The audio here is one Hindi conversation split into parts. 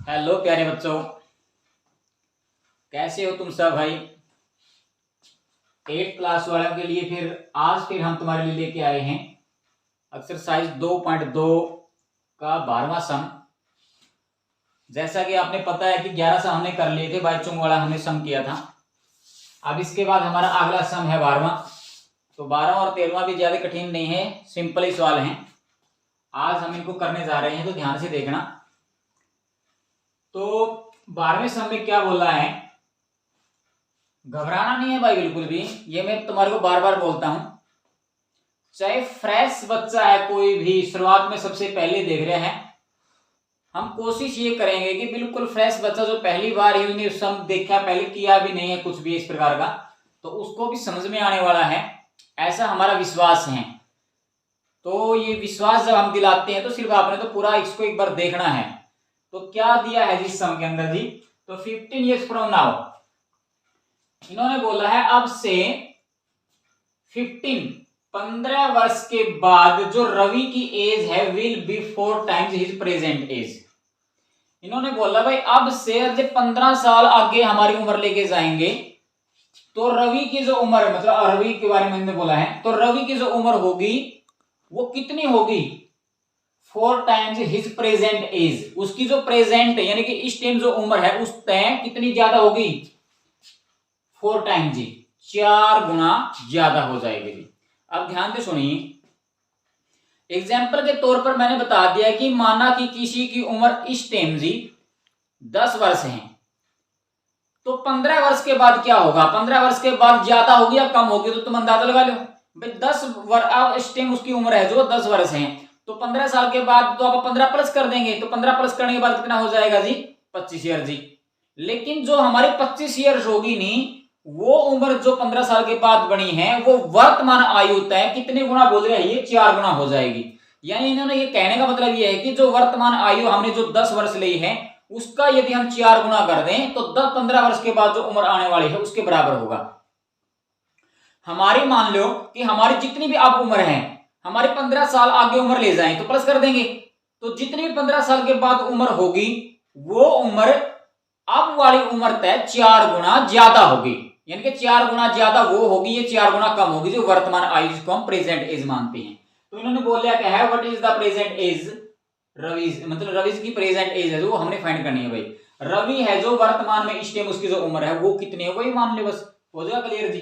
हेलो प्यारे बच्चों, कैसे हो तुम सब भाई। 8th क्लास वालों के लिए फिर हम तुम्हारे लिए लेके आए हैं एक्सरसाइज 2.2 का 12वां सम। जैसा कि आपने पता है कि 11 सम हमने कर लिए थे, बाईचुंग वाला हमने सम किया था। अब इसके बाद हमारा अगला सम है 12वां। तो 12वां और 13वां भी ज्यादा कठिन नहीं है, सिंपल ही सवाल हैं। आज हम इनको करने जा रहे हैं, तो ध्यान से देखना। तो 12वें सम में क्या बोला है, घबराना नहीं है भाई बिल्कुल भी। ये मैं तुम्हारे को बार बार बोलता हूं, चाहे फ्रेश बच्चा है कोई भी, शुरुआत में सबसे पहले देख रहे हैं, हम कोशिश ये करेंगे कि बिल्कुल फ्रेश बच्चा जो पहली बार ही उन्हें सम देखा, पहले किया भी नहीं है कुछ भी इस प्रकार का, तो उसको भी समझ में आने वाला है, ऐसा हमारा विश्वास है। तो ये विश्वास जब हम दिलाते हैं तो सिर्फ आपने तो पूरा इसको एक बार देखना है। तो क्या दिया है जिस सम के अंदर जी, तो 15 years फ्रॉम नाउ, इन्होंने बोला है अब से 15 वर्ष के बाद जो रवि की एज है will be 4 times his present age. इन्होंने बोला भाई अब से 15 साल आगे हमारी उम्र लेके जाएंगे, तो रवि की जो उम्र है, मतलब रवि के बारे में इन्होंने बोला है, तो रवि की जो उम्र होगी वो कितनी होगी, 4 times हिज प्रेजेंट एज। उसकी जो प्रेजेंट यानी कि इस टाइम जो उम्र है उस टाइम कितनी ज्यादा होगी, 4 times जी, 4 गुना ज्यादा हो जाएगी जी। अब ध्यान से सुनिए, एग्जाम्पल के तौर पर मैंने बता दिया कि माना कि किसी की उम्र इस टाइम जी 10 वर्ष है, तो 15 वर्ष के बाद क्या होगा, 15 वर्ष के बाद ज्यादा होगी या कम होगी, तो तुम अंदाजा लगा लो भाई। 10 वर्ष इस टाइम उसकी उम्र है जो 10 वर्ष है, तो 15 साल के बाद तो आप 15 प्लस कर देंगे, तो 15 प्लस करने के बाद कितना हो जाएगा जी, 25 ईयर जी। लेकिन जो हमारी 25 ईयर्स होगी नहीं, वो उम्र जो 15 साल के बाद बनी है वो वर्तमान आयु तय कितने गुना बोल रहे हैं, ये 4 गुना हो जाएगी। यानी इन्होंने ये कहने का मतलब ये है कि जो वर्तमान आयु हमने जो 10 वर्ष ली है उसका यदि हम 4 गुना कर दें तो 10-15 वर्ष के बाद जो उम्र आने वाली है उसके बराबर होगा। हमारी मान लो कि हमारी जितनी भी अब उम्र है, हमारे 15 साल आगे उम्र ले जाएं तो प्लस कर देंगे, तो जितनी भी 15 साल के बाद उम्र होगी वो उम्र अब वाली उम्र तय 4 गुना ज्यादा होगी। यानी कि 4 गुना ज्यादा वो होगी, ये 4 गुना कम होगी जो वर्तमान आयु जिसको हम प्रेजेंट एज मानते हैं। तो इन्होंने बोला क्या है, what is the present age Ravi's, मतलब रवीज की प्रेजेंट एज है जो हमने फाइंड करनी है भाई। रवि है जो वर्तमान में इस टाइम उसकी जो उम्र है वो कितनी है, वही मान ले बस, हो जाएगा क्लियर जी।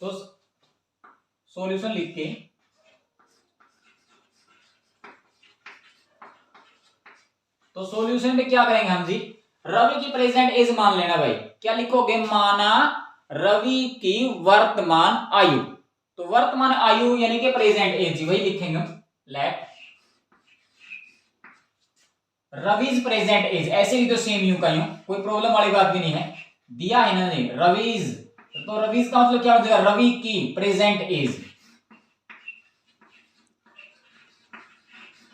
तो सॉल्यूशन लिख के तो सॉल्यूशन में क्या करेंगे हम जी, रवि की प्रेजेंट एज मान लेना भाई। क्या लिखोगे, माना रवि की वर्तमान आयु, तो वर्तमान आयु यानी कि प्रेजेंट एज वही लिखेंगे हम, लेट रवीज प्रेजेंट एज, ऐसे ही तो सेम यूं का यूं, कोई प्रॉब्लम वाली बात भी नहीं है। दिया है इन्होंने रवीज, तो रवीज का मतलब क्या हो जाएगा, रवि की प्रेजेंट एज,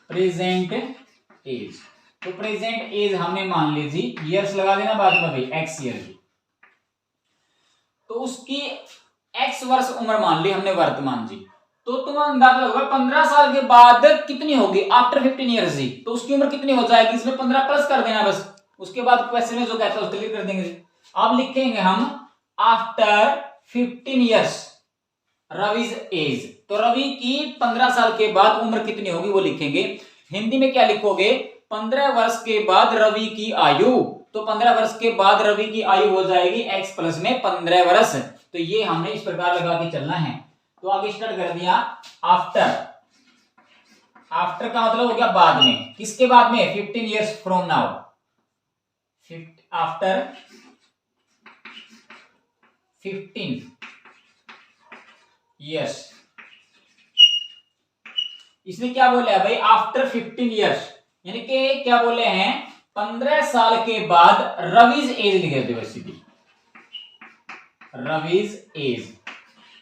प्रेजेंट एज। तो प्रेजेंट एज हमने मान ली जी, ईयर्स लगा देना बाद में भाई, एक्स ईयर जी। तो उसकी एक्स वर्ष उम्र मान ली हमने वर्तमान जी, तो तुम अंदाजा लगाओ 15 साल के बाद कितनी होगी, आफ्टर 15 ईयर्स जी, तो उसकी उम्र कितनी हो जाएगी, इसमें 15 प्लस कर देना बस, उसके बाद क्वेश्चन में जो कहता है उसको क्लियर कर देंगे जी। अब लिखेंगे हम आफ्टर 15 ईयर्स रविज एज, तो रवि की 15 साल के बाद उम्र कितनी होगी वो लिखेंगे। हिंदी में क्या लिखोगे, 15 वर्ष के बाद रवि की आयु, तो 15 वर्ष के बाद रवि की आयु हो जाएगी एक्स प्लस में 15 वर्ष। तो ये हमने इस प्रकार लगा के चलना है। तो आगे स्टार्ट कर दिया, आफ्टर, आफ्टर का मतलब हो गया बाद में, किसके बाद में, 15 years from now, after 15 years। इसमें क्या बोले हैं भाई, आफ्टर 15 years, यानी कि क्या बोले हैं, 15 साल के बाद रवीज एज लिखे थे वैसे भी, रवीज एज।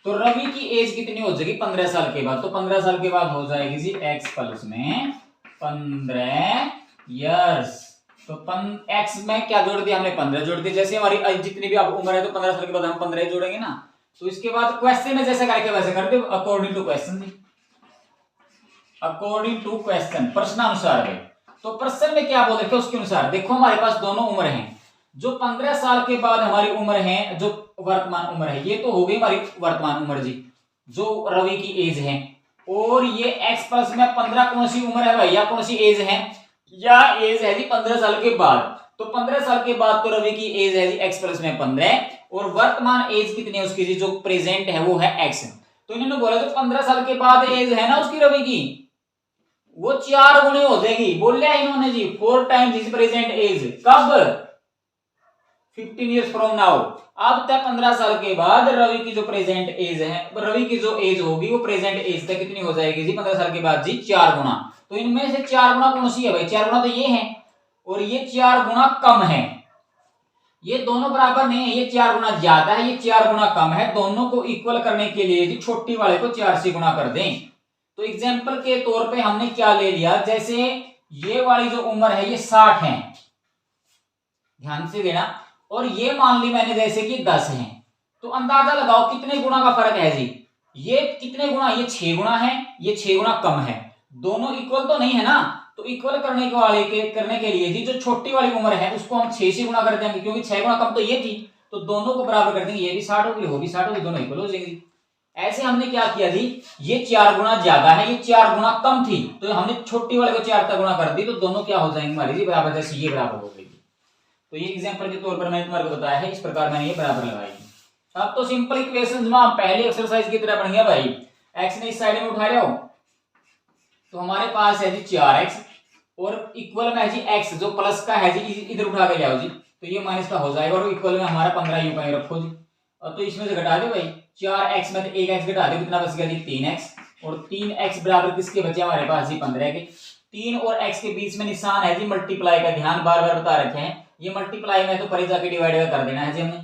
तो रवि की एज कितनी हो जाएगी 15 साल के बाद, तो 15 साल के बाद हो जाएगी जी एक्स प्लस में 15 इयर्स। तो एक्स में क्या जोड़ दिया हमने, 15 जोड़ दिया, जैसे हमारी जितनी भी आप उम्र है तो 15 साल के बाद हम 15 जोड़ेंगे ना। तो इसके बाद क्वेश्चन में जैसे करके वैसे कर दो, अकॉर्डिंग टू क्वेश्चन जी, अकॉर्डिंग टू क्वेश्चन, प्रश्नानुसार है। तो प्रश्न में क्या बोल रखे उसके अनुसार देखो, हमारे पास दोनों उम्र हैं। जो 15 साल के बाद हमारी उम्र है, जो वर्तमान उम्र है, ये तो हो गई हमारी वर्तमान उम्र जी, जो रवि की एज है। और ये x प्लस में 15 कौन सी उम्र है भैया, कौन सी एज है, या एज है जी 15 साल के बाद। तो 15 साल के बाद तो रवि की एज है जी x प्लस में 15, और वर्तमान एज कितनी है उसकी जी, जो प्रेजेंट है वो है x। तो इन्होंने बोला जो 15 साल के बाद एज है ना उसकी रवि की, वो 4 गुने हो जाएगी। बोल इन्होंने जी 4 टाइम्स हिज प्रेजेंट एज। कब, 15 ईयर्स फ्रॉम नाउ। अब तक 15 साल के बाद रवि की जो प्रेजेंट एज है, रवि की जो एज होगी वो प्रेजेंट एज तक कितनी हो जाएगी जी 15 साल के बाद जी 4 गुना। तो इनमें से 4 गुना कौन सी है भाई, 4 गुना तो ये है, और ये 4 गुना कम है। ये दोनों बराबर नहीं है, ये 4 गुना ज्यादा है, ये 4 गुना कम है। दोनों को इक्वल करने के लिए जी छोटी वाले को 4 से गुना कर दें। तो एग्जाम्पल के तौर पे हमने क्या ले लिया, जैसे ये वाली जो उम्र है ये 60 है, ध्यान से देना, और ये मान ली मैंने जैसे कि 10 है। तो अंदाजा लगाओ कितने गुना का फर्क है जी, ये कितने गुना, ये 6 गुना है, ये 6 गुना कम है। दोनों इक्वल तो नहीं है ना, तो इक्वल करने के लिए जी जो छोटी वाली उम्र है उसको हम 6 से गुना कर देंगे, क्योंकि 6 गुना कम तो ये थी। तो दोनों को बराबर कर देंगे, ये भी 60 होगी, वो भी 60 होगी, दोनों इक्वल हो जाएंगे। ऐसे हमने क्या किया जी, ये 4 गुना ज्यादा है, ये 4 गुना कम थी, तो हमने छोटी वाले को 4 तक गुना कर दी, तो दोनों क्या हो जाएंगे हमारी जी बराबर, जैसे ये बराबर हो गई। तो ये एग्जांपल के तौर पर मैंने तुम्हारे को बताया है, इस प्रकार मैंने ये बराबर लगाई। अब तो सिंपल इक्वेशंस में पहले एक्सरसाइज की तरह बन गया भाई। x ने इस साइड में उठा रहे हो, तो हमारे पास है जी 4x, और इक्वल में है जी x जो प्लस का है जी, इधर उठा के ले आओ जी, तो ये माइनस का हो जाएगा, और इक्वल में हमारा 15 यूं कहीं रखो जी। और तो इसमें से घटा दो भाई, 4x में तो 1x घटा दो, कितना बच गया जी 3x, और 3x बराबर किसके बचे हमारे पास जी 15 के। 3 और x के बीच में निशान है जी मल्टीप्लाई का, ध्यान बार बार बता रखे हैं, ये मल्टीप्लाई में तो परे जाके डिवाइड कर देना है जी हमने।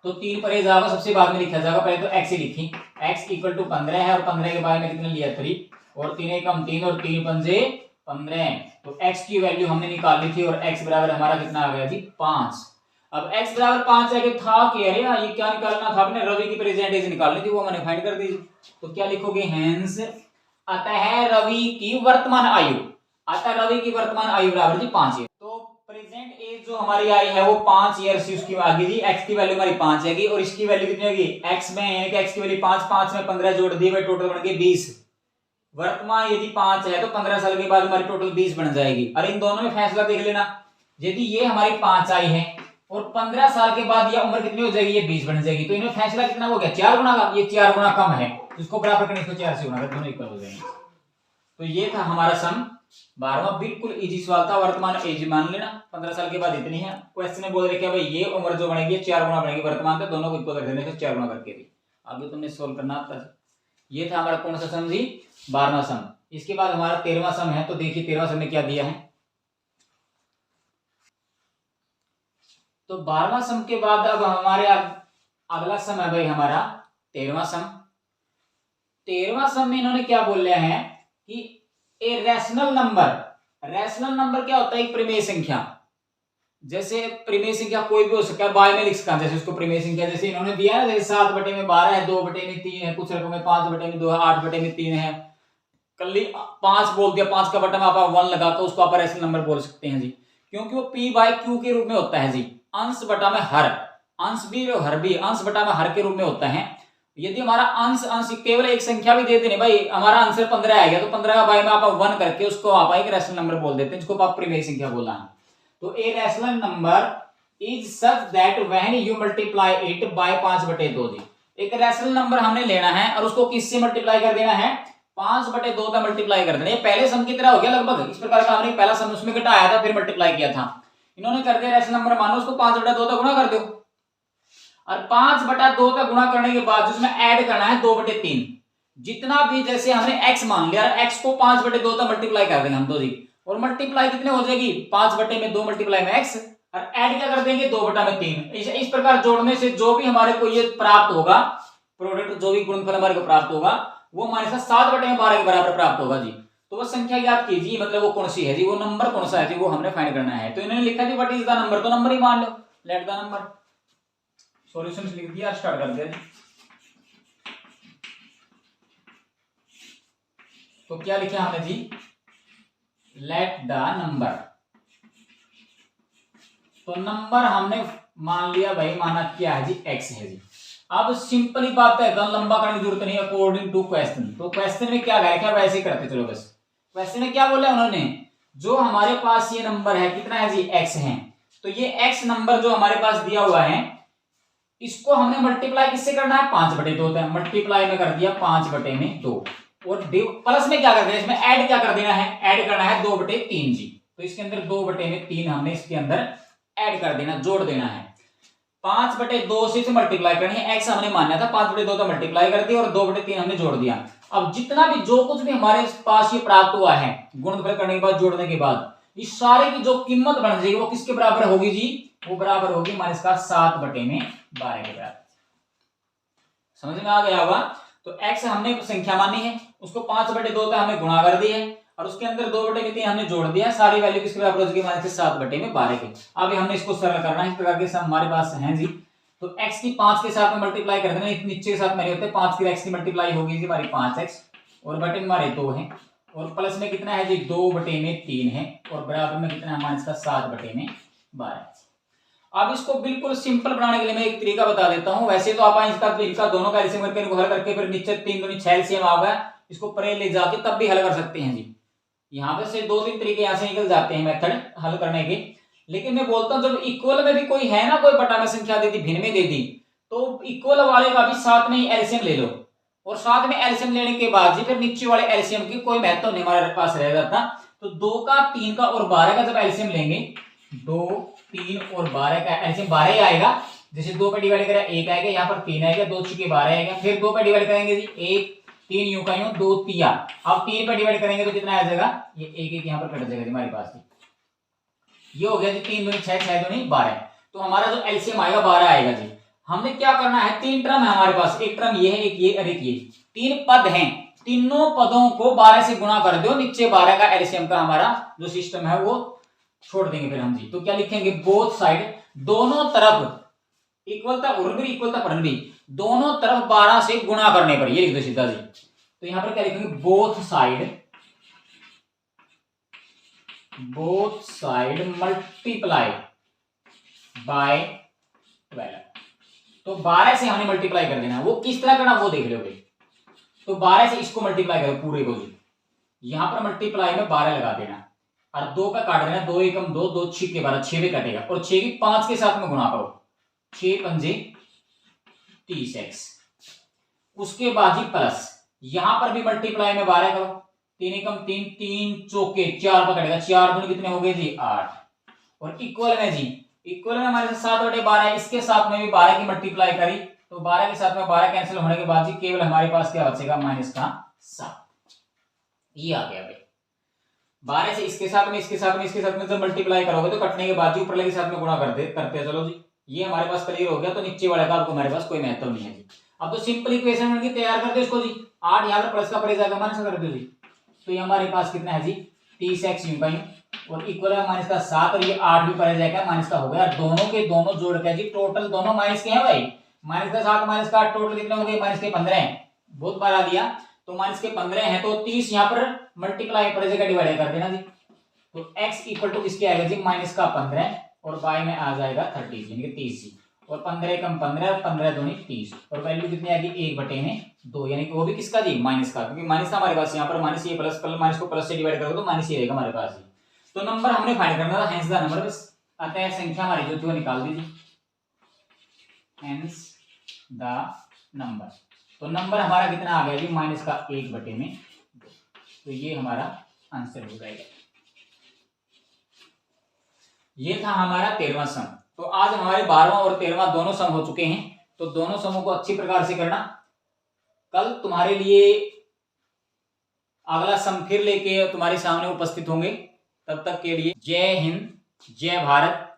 तो 3 परे जाएगा, सबसे बाद में लिखा जाएगा, पहले तो x ही लिखी, x इक्वल टू 15 है, और 15 के बाद में कितने लिया 3, और 3 कम 3, और 3 पंजे 15। तो x की वैल्यू हमने निकाल ली थी, और x बराबर हमारा कितना आ गया जी 5। अब x बराबर 5 आगे था कि अरे ये क्या निकालना था, अपने रवि की प्रेजेंट एज निकालनी थी, वो मैंने फाइंड कर दी। तो क्या लिखोगे, हेंस अतः रवि की वर्तमान आयु, अतः रवि की वर्तमान आयु बराबर जी 5 ईयर। तो प्रेजेंट एज जो हमारी आई है वो 5 ईयर्स, उसकी आगे जी x की वैल्यू हमारी 5 आएगी, और इसकी वैल्यू कितनी होगी x में, यानी कि x की वैल्यू 5, 5 में 15 जोड़ दिए, टोटल बन गए 20। वर्तमान यदि 5 है तो 15 साल के बाद हमारी टोटल 20 बन जाएगी। और इन दोनों में फैसला देख लेना, यदि ये हमारी 5 आई है और 15 साल के बाद यह उम्र कितनी हो जाएगी, ये 20 बन जाएगी, तो इनमें फैसला कितना हो गया 4 गुना का, ये 4 गुना कम है, इसको बराबर करने को 4 से गुना कर, दोनों इक्वल हो जाएंगे। तो ये था हमारा सम 12वां, बिल्कुल इजी सवाल था। वर्तमान एज मान लेना 15 साल के बाद इतनी है। क्वेश्चन में बोल रखे भाई ये उम्र जो बनेगी ये 4 गुना बनेगी वर्तमान पे, दोनों को इक्वल कर देने से 4 गुना करके भी आगे तुमने सोल्व करना आता। ये था हमारा कौन सा सम जी, 12वां सम। इसके बाद हमारा 13वां सम है, तो देखिए 13वां सम में क्या दिया है। तो 12वां सम के बाद अब हमारे अगला सम है भाई हमारा 13वां सम। 13वां सम में इन्होंने क्या बोल रहे हैं कि a rational number, rational number क्या होता है, एक परिमेय संख्या, जैसे परिमेय संख्या कोई भी हो सकता है, बाय में लिख सकता है, जैसे उसको परिमेय संख्या जैसे इन्होंने दिया है, जैसे 7/12 है, 2/3 है, कुछ रकम में 5/2 है, 8/3 है, कल 5 बोल दिया, 5 का बटन आप 1 लगा तो उसको आप रैशनल नंबर बोल सकते हैं जी, क्योंकि वो p/q के रूप में होता है जी, अंश बटा में हर, अंश भी और हर भी अंश बटा में हर के रूप में होता है। यदि हमारा अंश अंश केवल एक संख्या भी दे देने, भाई हमारा आंसर 15 आ गया, तो 15 का बाय में आप 1 करके उसको आप एक रैशनल नंबर बोल देते हैं, जिसको आप परिमेय संख्या बोला है। तो a rational number is such that when you multiply it by 5/2 जी। एक रैशनल नंबर हमने लेना है और उसको किससे मल्टीप्लाई कर देना है, 5/2 का मल्टीप्लाई कर देना। ये पहले सम की तरह हो गया लगभग, इस प्रकार का हमने पहला सम उसमें घटाया था फिर मल्टीप्लाई किया था। इन्होंने कर दिया रैशनल नंबर, मानो उसको 5/2 का गुणा कर दो, और 5/2 का गुणा करने के बाद उसमें ऐड करना है 2/3, जितना भी, जैसे हमने x मान लिया, x को 5/2 का मल्टीप्लाई कर देंगे हम तो जी, और मल्टीप्लाई कितने हो जाएगी 5/2 मल्टीप्लाई में x, और ऐड क्या कर देंगे 2/3। इस प्रकार जोड़ने से जो भी हमारे को ये प्राप्त होगा प्रोडक्ट, जो भी गुणनफल हमारे को प्राप्त होगा वो हमारे साथ 7/12 के बराबर प्राप्त होगा जी। तो वो संख्या याद कीजिए, मतलब वो कौन सी है जी, वो नंबर कौन सा है जी, वो हमने फाइंड करना है। तो इन्होंने लिखा जी व्हाट इज द नंबर, तो नंबर ही मान लो, लेट द नंबर, सॉल्यूशंस लिख दिया, स्टार्ट कर दिया। तो क्या लिखा हमने जी, लेट द नंबर, तो नंबर हमने मान लिया भाई, माना क्या है जी, एक्स है जी। अब सिंपली बात है, एकदम लंबा करने की जरूरत नहीं, अकॉर्डिंग टू क्वेश्चन। तो क्वेश्चन में क्या है, क्या वैसे ही करते चलो बस। क्वेश्चन में क्या बोला उन्होंने, जो हमारे पास ये नंबर है कितना है जी, एक्स है, तो ये एक्स नंबर जो हमारे पास दिया हुआ है, इसको हमने मल्टीप्लाई किससे करना है, 5/2 होता है, मल्टीप्लाई में कर दिया 5/2, और प्लस में क्या कर दिया, इसमें ऐड क्या कर देना है, ऐड करना है 2/3 जी। तो इसके अंदर 2/3 हमने इसके अंदर ऐड कर देना, जोड़ देना है। 5/2 से मल्टीप्लाई करनी है, एक्स हमने माना था 5/2 तो मल्टीप्लाई कर दिया और 2/3 हमने जोड़ दिया। अब जितना भी जो कुछ भी हमारे पास ये प्राप्त हुआ है गुणनफल करने के बाद, जोड़ने के बाद, इस सारे की जो कीमत बन जाएगी वो किसके बराबर होगी जी, वो बराबर होगी माइनस का 7/12 के बराबर। समझ में आ गया होगा। तो एक्स हमने संख्या मानी है, उसको 5/2 तक हमने गुणा कर दिया है, और उसके अंदर 2/3 हमने जोड़ दिया, सारी वैल्यू किसके बराबर हो जाएगी, माइनस के 7/12 के। अब हमने इसको सरल करना है, इस प्रकार के सम हमारे पास हैं जी। तो x की 5 के साथ में मल्टीप्लाई कर देना, नीचे के साथ मेरे होते हैं 5 की x की मल्टीप्लाई होगी जी हमारी 5x, और बटे में हमारे 2 है, और प्लस में कितना है जी 2/3 है, और बराबर में कितना है हमारे इसका 7/12। अब इसको बिल्कुल सिंपल बनाने के लिए मैं एक तरीका बता देता हूं। वैसे तो आप इनका दोनों का एलसीएम करके हल करके फिर नीचे 3 दूनी 6 एलसीएम आ गया, इसको परे ले जाके तब भी हल कर सकते हैं जी। यहाँ पे से 2-3 तरीके यहाँ से निकल जाते हैं मेथड हल करने के। लेकिन मैं बोलता हूँ जब इक्वल में भी कोई है ना, कोई बटा में संख्या दे दी, भिन्न में दे दी, तो इक्वल वाले का भी साथ में ही एलसीएम ले लो, और साथ में एलसीएम लेने के बाद जी फिर नीचे वाले एलसीएम की कोई महत्व नहीं हमारे पास रह जाता। तो 2 का 3 का और 12 का जब एलसीएम लेंगे, 2, 3 और 12 का एलसीएम 12 ही आएगा। जैसे 2 पे डिवाइड करें 1 आएगा, यहाँ पर 3 आएगा, 2 6 12 आएगा, फिर 2 पे डिवाइड करेंगे जी 1, 3 यूं का यूं, 2 तिया, अब 3 पे डिवाइड करेंगे तो कितना आ जाएगा, ये 1 यहाँ पर कट जाएगा हमारे पास। ये हो गया जी 3 दूनी 6, 6 दूनी 12, तो हमारा जो एलसीएम आएगा 12 आएगा जी। हमने क्या करना है, 3 टर्म है हमारे पास, एक टर्म ये है, एक ये और एक ये, 3 पद हैं, तीनों पदों को 12 से गुणा कर दो, नीचे 12 का एलसीएम का हमारा जो सिस्टम है वो छोड़ देंगे फिर हम जी। तो क्या लिखेंगे, बोथ साइड, दोनों तरफ इक्वलता उर्न भी इक्वलता पढ़न भी, दोनों तरफ 12 से गुणा करने पर, ये लिख दो सीधा जी। तो यहां पर क्या लिखेंगे, बोथ साइड मल्टीप्लाई बाय 12। तो 12 से हमने मल्टीप्लाई कर देना, वो किस तरह करना वो देख लोगे। तो 12 से इसको मल्टीप्लाई करो पूरे को जी, यहां पर मल्टीप्लाई में 12 लगा देना, और 2 का काट देना, 2 एकम 2, 2 6 के 12, 6 भी कटेगा, और 6 की 5 के साथ में गुणा करो, 6 पंजे 30x। उसके बाद ही प्लस, यहां पर भी मल्टीप्लाई में 12 करो, 3 एकम 3, 3 चौके 4 पकड़ेगा, 4 दूनी कितने हो गए जी 8, और इक्वल में जी, इक्वल में हमारे 7/12, इसके साथ में भी 12 की मल्टीप्लाई करी, तो 12 के साथ में 12 कैंसिल होने के बाद जी केवल हमारे पास क्या बचेगा, माइनस का 7। ये आ गया भाई। 12 से इसके साथ में, इसके साथ में, इसके साथ में जब मल्टीप्लाई करोगे तो कटने के बाद जी ऊपर वाले के साथ में गुणा करते हैं। चलो जी ये हमारे पास क्लियर हो गया। तो नीचे वाले का आपको हमारे पास कोई महत्व नहीं है जी। अब तो सिंपल इक्वेशन बनके तैयार कर दो इसको जी, 8 यहाँ पर प्लस का पड़ेगा माइनस कर दो जी, तो ये हमारे पास कितना है जी 30x यूं का यूं, और इक्वल है माइनस का 7, और ये 8 भी पड़ जाएगा, माइनस का हो गया। दोनों के दोनों जोड़ के जी टोटल दोनों माइनस के हैं भाई, माइनस का 7 माइनस का 8 टोटल कितने हो गए, माइनस के 15 है, बहुत बार आ दिया, तो माइनस के 15 है, तो 30 यहाँ पर मल्टीप्लाई पर जगह डिवाइड कर देना जी। तो x इक्वल टू किसके आएगा जी, माइनस का 15, और y में आ जाएगा 30 यानी कि 30 जी, और 15 कम 15, 15 दूनी 30, और वैल्यू कितनी आएगी 1/2, यानी कि वो भी किसका जी, माइनस का, क्योंकि माइनस था हमारे पास यहाँ पर, माइनस ये प्लस माइनस को प्लस से डिवाइड करोगे तो माइनस ये रहेगा हमारे पास जी। तो नंबर हमने फाइंड करना था, हेंस द नंबर, बस अतः संख्या हमारी जो थी वो निकाल दीजिए, हेंस द नंबर। तो नंबर हमारा कितना आ गया जी, माइनस का 1/2, तो ये हमारा आंसर हो जाएगा। ये था हमारा 13वां सम। तो आज हमारे 12वां और 13वां दोनों सम हो चुके हैं, तो दोनों समों को अच्छी प्रकार से करना। कल तुम्हारे लिए अगला सम फिर लेके तुम्हारे सामने उपस्थित होंगे, तब तक के लिए जय हिंद, जय भारत,